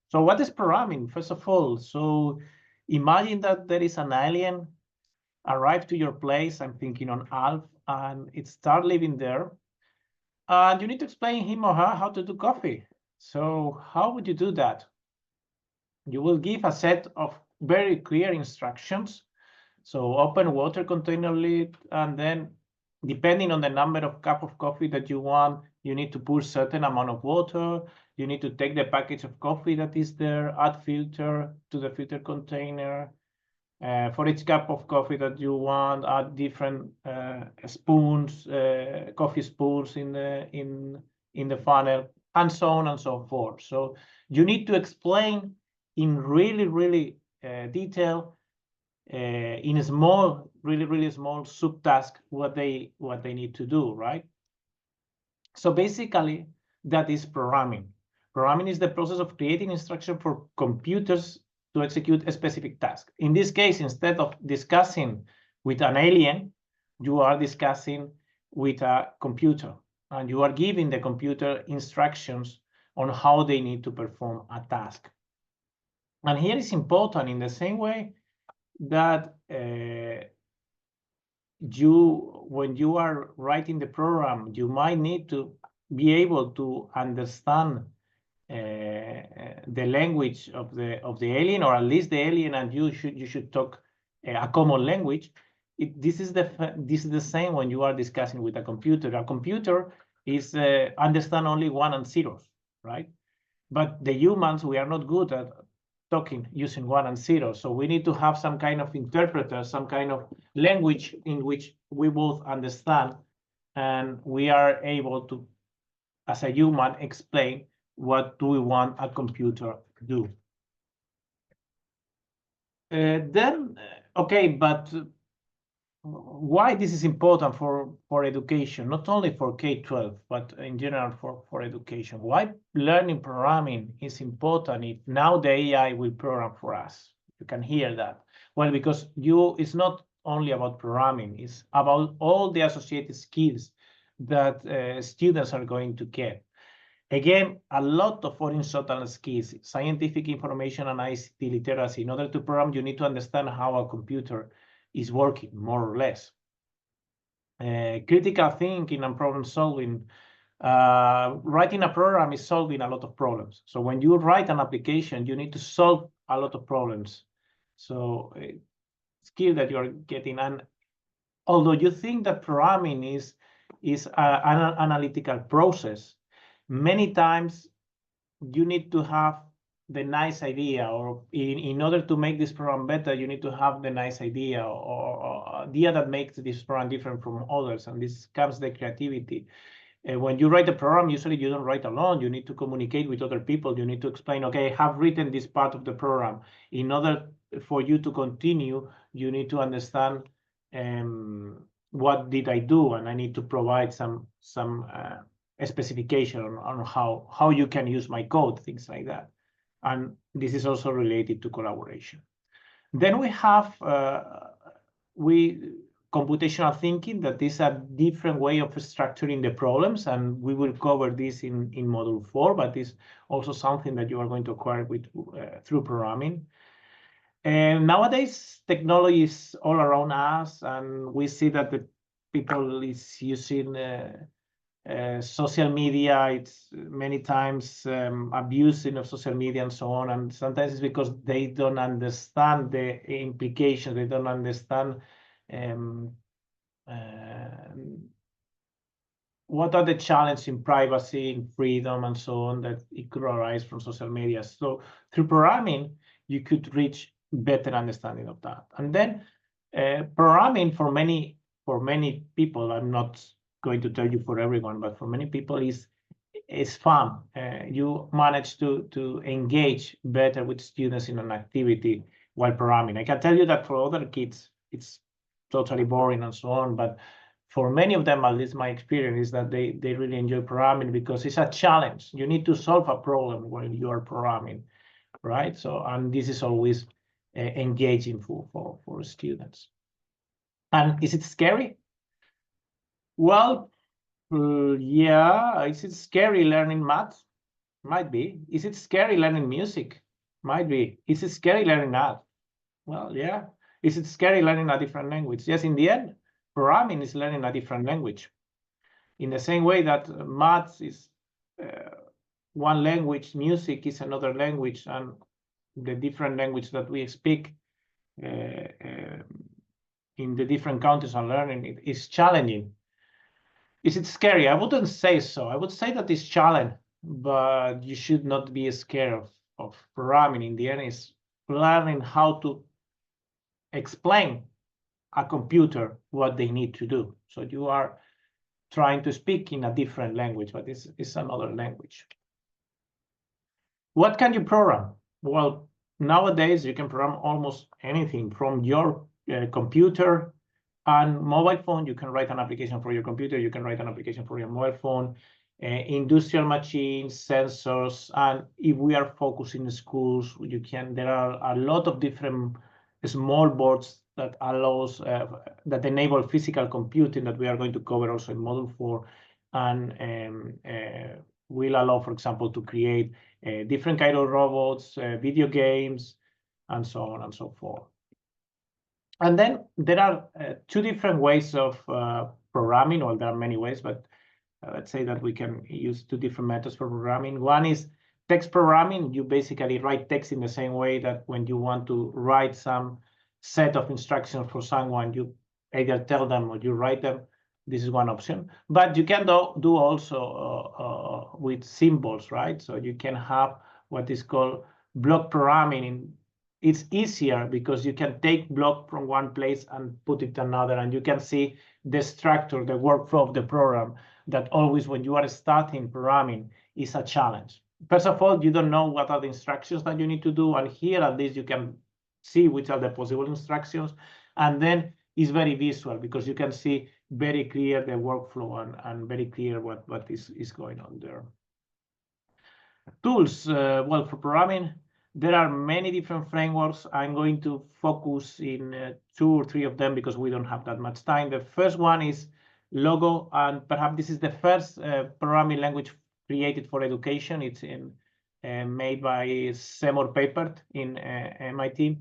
So what is programming, first of all? So imagine that there is an alien arrived to your place, I'm thinking on Alf, and it start living there. And you need to explain him or her how to do coffee. So how would you do that? You will give a set of very clear instructions. So open water container lid, and then depending on the number of cup of coffee that you want, you need to pour certain amount of water. You need to take the package of coffee that is there, add filter to the filter container. For each cup of coffee that you want, add different spoons, coffee spoons in the funnel, and so on and so forth. So you need to explain in really detail, in a small, really small subtask, what they need to do, right? So basically, that is programming. Programming is the process of creating instruction for computers to execute a specific task. In this case, instead of discussing with an alien, you are discussing with a computer, and you are giving the computer instructions on how they need to perform a task. And here is important in the same way that when you are writing the program, you might need to be able to understand the language of the alien, or at least the alien and you should talk a common language. This is the same when you are discussing with a computer. A computer is understand only 1 and 0s, right? But the humans, we are not good at talking using 1 and 0. So we need to have some kind of interpreter, some kind of language in which we both understand, and we are able to, as a human, explain what do we want a computer to do. Okay, but why this is important for education, not only for K-12, but in general for education? Why learning programming is important if now the AI will program for us? You can hear that. Well, because it's not only about programming, it's about all the associated skills that students are going to get. Again, a lot of horizontal skills, scientific information and ICT literacy. In order to program, you need to understand how a computer is working, more or less. Critical thinking and problem solving. Writing a program is solving a lot of problems. So when you write an application, you need to solve a lot of problems. So skill that you're getting. And although you think that programming is an analytical process, many times you need to have the nice idea, or in order to make this program better, you need to have the nice idea or idea that makes this program different from others, and this comes the creativity. When you write a program, usually you don't write alone. You need to communicate with other people. You need to explain, okay, I have written this part of the program. In order for you to continue, you need to understand what did I do, and I need to provide some a specification on how you can use my code, things like that. And this is also related to collaboration. Then we have computational thinking, that is a different way of structuring the problems, and we will cover this in module 4, but it's also something that you are going to acquire through programming. And nowadays, technology is all around us, and we see that the people is using social media. It's many times abusing of social media and so on, and sometimes it's because they don't understand the implications. They don't understand what are the challenges in privacy, in freedom, and so on that it could arise from social media. So through programming, you could reach better understanding of that. And then programming for many people, I'm not going to tell you for everyone, but for many people is fun. You manage to engage better with students in an activity while programming. I can tell you that for other kids, it's totally boring and so on, but for many of them, at least my experience is that they really enjoy programming because it's a challenge. You need to solve a problem when you are programming, right? So, and this is always engaging for students. And is it scary? Well, yeah, is it scary learning math? Might be. Is it scary learning music? Might be. Is it scary learning art? Well, yeah. Is it scary learning a different language? Yes, in the end, programming is learning a different language. In the same way that maths is one language, music is another language, and the different language that we speak in the different countries are learning it is challenging. Is it scary? I wouldn't say so. I would say that it's challenging, but you should not be scared of programming. In the end, it's learning how to explain a computer what they need to do. So you are trying to speak in a different language, but it's another language. What can you program? Well, nowadays you can program almost anything from your computer and mobile phone. You can write an application for your computer. You can write an application for your mobile phone, industrial machines, sensors. And if we are focusing in schools, there are a lot of different small boards that allows that enable physical computing that we are going to cover also in Module 4, and will allow, for example, to create different kind of robots, video games, and so on and so forth. And then there are two different ways of programming. Well, there are many ways, but let's say that we can use two different methods for programming. One is text programming. You basically write text in the same way that when you want to write some set of instructions for someone, you either tell them or you write them. This is one option. But you can do also with symbols, right? So you can have what is called block programming. It's easier because you can take block from one place and put it another, and you can see the structure, the workflow of the program that always when you are starting programming is a challenge. First of all, you don't know what are the instructions that you need to do, and here at least you can see which are the possible instructions, and then it's very visual because you can see very clear the workflow and very clear what is going on there. Tools, well, for programming, there are many different frameworks. I'm going to focus in 2 or 3 of them because we don't have that much time. The first one is Logo, and perhaps this is the first programming language created for education. It's made by Seymour Papert in MIT.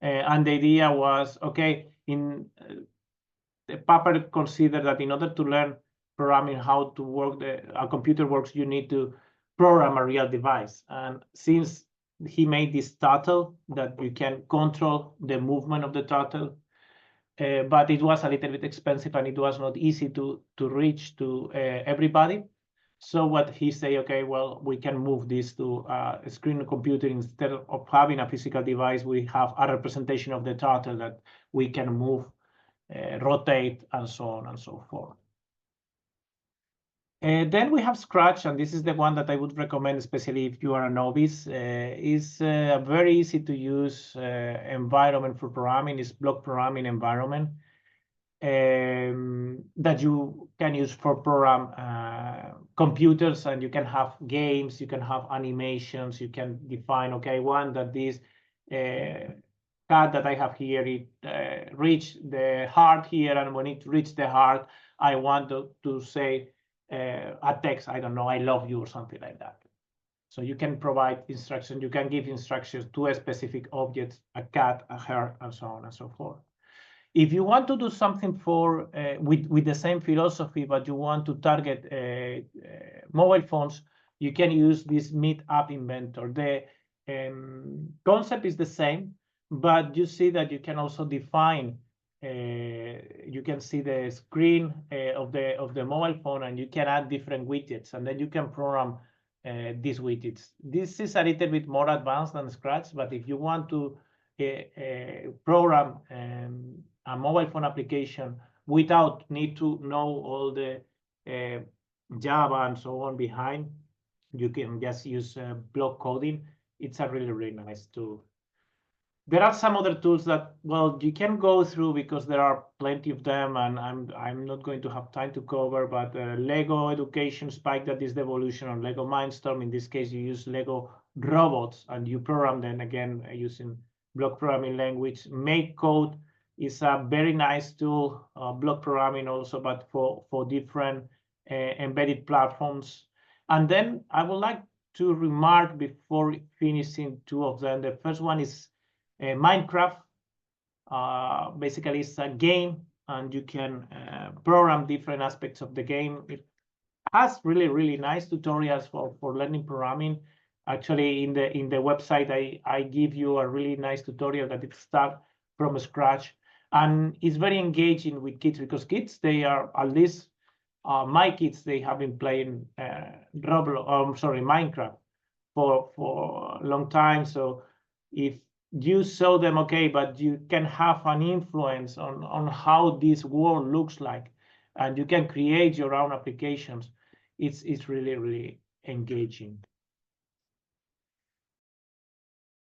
And the idea was, okay, the Papert considered that in order to learn programming, how to work a computer works, you need to program a real device. And since he made this turtle that you can control the movement of the turtle, but it was a little bit expensive and it was not easy to reach to everybody. So what he say, okay, well, we can move this to a screen computer. Instead of having a physical device, we have a representation of the turtle that we can move, rotate, and so on and so forth. Then we have Scratch, and this is the one that I would recommend, especially if you are a novice. It's a very easy to use environment for programming. It's block programming environment that you can use for program computers, and you can have games, you can have animations, you can define, okay, one that this cat that I have here, it reach the heart here, and when it reach the heart, I want to say a text, I don't know, I love you or something like that. So you can provide instructions, you can give instructions to a specific object, a cat, a heart, and so on and so forth. If you want to do something for with the same philosophy, but you want to target mobile phones, you can use this Meet App Inventor. The concept is the same, but you see that you can also define. You can see the screen of the mobile phone, and you can add different widgets, and then you can program these widgets. This is a little bit more advanced than Scratch, but if you want to program a mobile phone application without need to know all the Java and so on behind, you can just use block coding. It's a really, really nice tool. There are some other tools that, well, you can go through because there are plenty of them, and I'm not going to have time to cover, but Lego Education Spike, that is the evolution of Lego Mindstorm. In this case, you use Lego robots and you program them again using block programming language. MakeCode is a very nice tool, block programming also, but for different embedded platforms. And then I would like to remark before finishing two of them. The first one is Minecraft. Basically, it's a game, and you can program different aspects of the game. It has really nice tutorials for learning programming. Actually, in the website, I give you a really nice tutorial that it starts from scratch, and it's very engaging with kids, because kids, they are, at least my kids, they have been playing Minecraft for a long time. So if you show them, okay, but you can have an influence on how this world looks like, and you can create your own applications, it's really engaging.